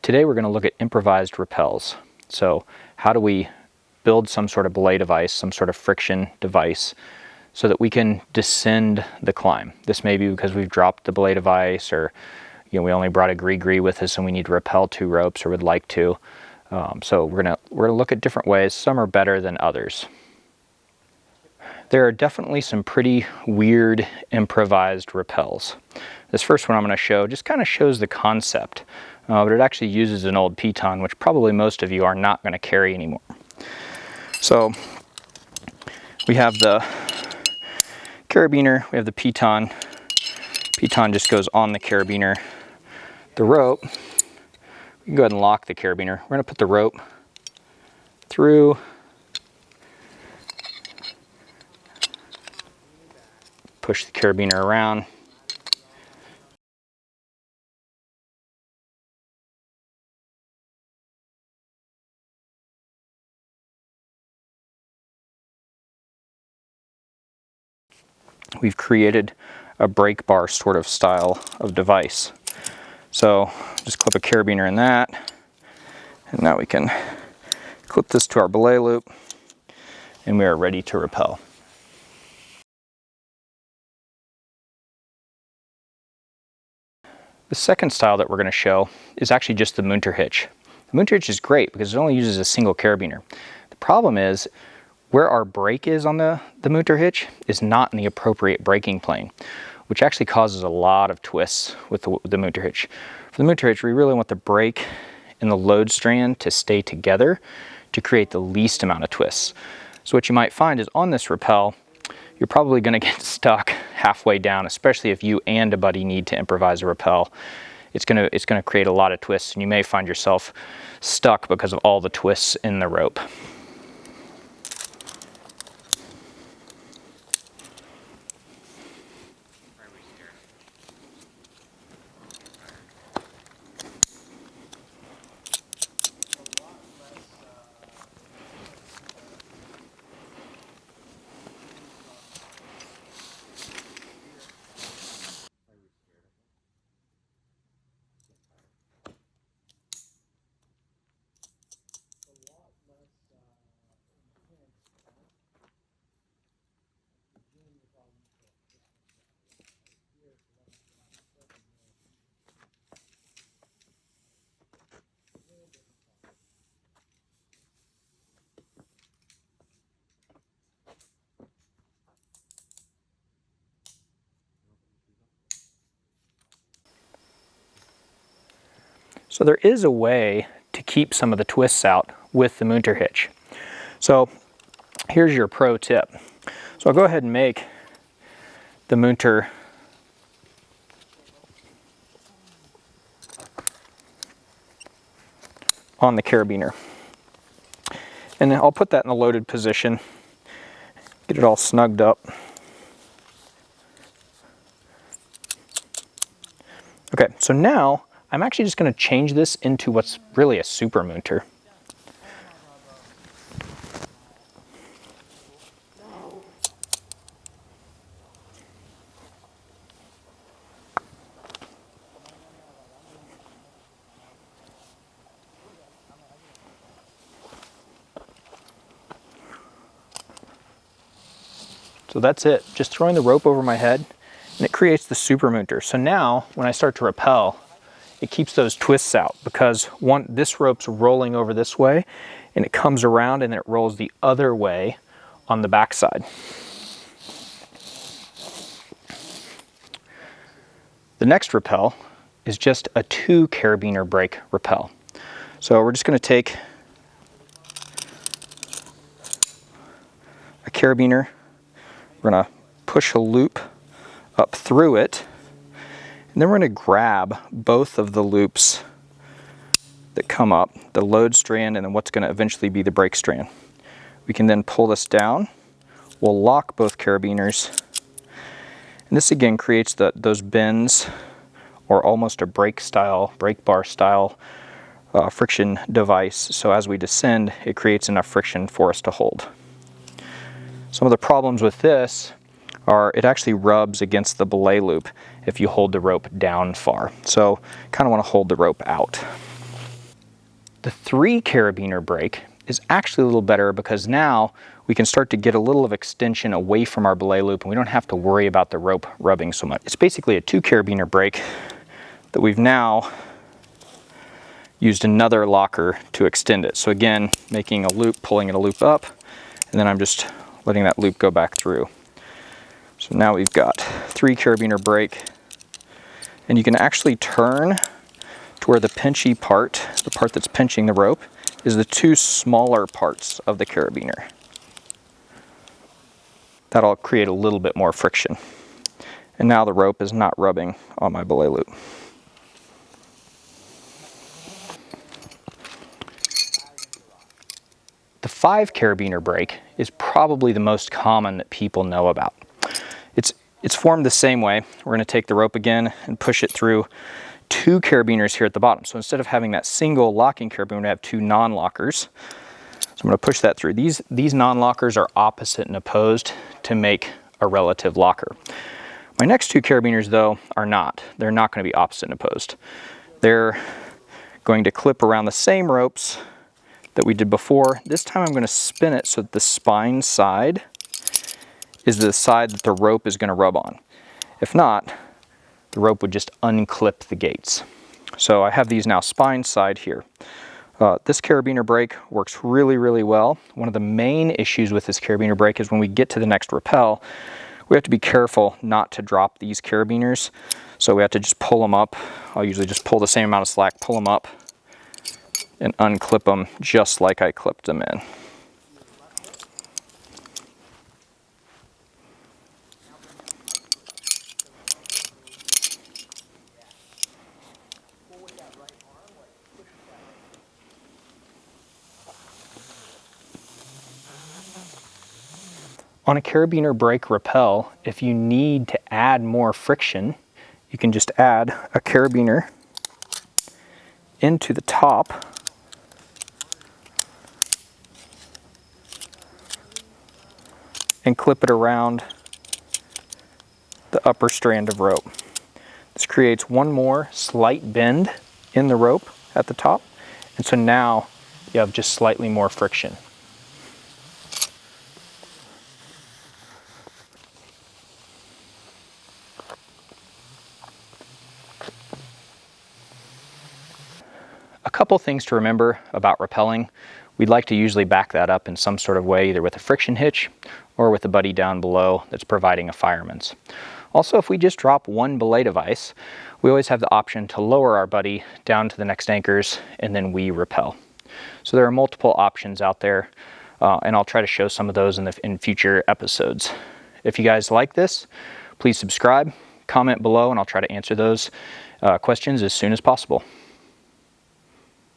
Today we're going to look at improvised rappels. So how do we build some sort of belay device, some sort of friction device, so that we can descend the climb. This may be because we've dropped the belay device, or we only brought a gree with us and we need to rappel 2 ropes, or would like to. So we're gonna look at different ways. Some are better than others. There are definitely some pretty weird improvised rappels. This first one I'm going to show just kind of shows the concept, but it actually uses an old piton, which probably most of you are not going to carry anymore. So we have the carabiner, we have the piton. Piton just goes on the carabiner. The rope, we can go ahead and lock the carabiner. We're going to put the rope through, push the carabiner around. We've created a brake bar sort of style of device. So just clip a carabiner in that, and now we can clip this to our belay loop, and we are ready to rappel. The second style that we're going to show is actually just the Moonter hitch. The Moonter hitch is great because it only uses a single carabiner. The problem is where our brake is on the Moonter hitch is not in the appropriate braking plane, which actually causes a lot of twists with the Moonter hitch. For the Moonter hitch, we really want the brake and the load strand to stay together to create the least amount of twists. So what you might find is on this rappel, you're probably going to get stuck halfway down, especially if you and a buddy need to improvise a rappel. It's going to create a lot of twists, and you may find yourself stuck because of all the twists in the rope. So there is a way to keep some of the twists out with the Moonter hitch. So here's your pro tip. So I'll go ahead and make the Moonter on the carabiner. And then I'll put that in the loaded position, get it all snugged up. Okay, so now I'm actually just going to change this into what's really a super Moonter. So that's it, just throwing the rope over my head, and it creates the super Moonter. So now when I start to rappel, it keeps those twists out, because this rope's rolling over this way and it comes around and it rolls the other way on the backside. The next rappel is just a 2 carabiner brake rappel. So we're just going to take a carabiner, we're going to push a loop up through it, and then we're going to grab both of the loops that come up, the load strand and then what's going to eventually be the brake strand. We can then pull this down, we'll lock both carabiners, and this again creates those bends, or almost a brake bar style friction device. So as we descend, it creates enough friction for us to hold. Some of the problems with this are it actually rubs against the belay loop if you hold the rope down far. So kind of want to hold the rope out. The 3 carabiner brake is actually a little better because now we can start to get a little of extension away from our belay loop and we don't have to worry about the rope rubbing so much. It's basically a 2 carabiner brake that we've now used another locker to extend it. So again, making a loop, pulling it a loop up, and then I'm just letting that loop go back through. So now we've got 3 carabiner brake, and you can actually turn to where the pinchy part, the part that's pinching the rope, is the 2 smaller parts of the carabiner. That'll create a little bit more friction. And now the rope is not rubbing on my belay loop. The 5 carabiner brake is probably the most common that people know about. It's formed the same way. We're going to take the rope again and push it through 2 carabiners here at the bottom. So instead of having that single locking carabiner, we're going to have 2 non-lockers. So I'm going to push that through. These non-lockers are opposite and opposed to make a relative locker. My next 2 carabiners, though, are not. They're not going to be opposite and opposed. They're going to clip around the same ropes that we did before. This time I'm going to spin it so that the spine side is the side that the rope is going to rub on. If not, the rope would just unclip the gates. So I have these now spine side here. This carabiner brake works really, really well. One of the main issues with this carabiner brake is when we get to the next rappel, we have to be careful not to drop these carabiners. So we have to just pull them up. I'll usually just pull the same amount of slack, pull them up, and unclip them just like I clipped them in. On a carabiner brake rappel, if you need to add more friction, you can just add a carabiner into the top and clip it around the upper strand of rope. This creates one more slight bend in the rope at the top, and so now you have just slightly more friction. A couple things to remember about rappelling. We'd like to usually back that up in some sort of way, either with a friction hitch or with a buddy down below that's providing a fireman's. Also, if we just drop one belay device, we always have the option to lower our buddy down to the next anchors and then we rappel. So there are multiple options out there, and I'll try to show some of those in future episodes. If you guys like this, please subscribe, comment below, and I'll try to answer those questions as soon as possible.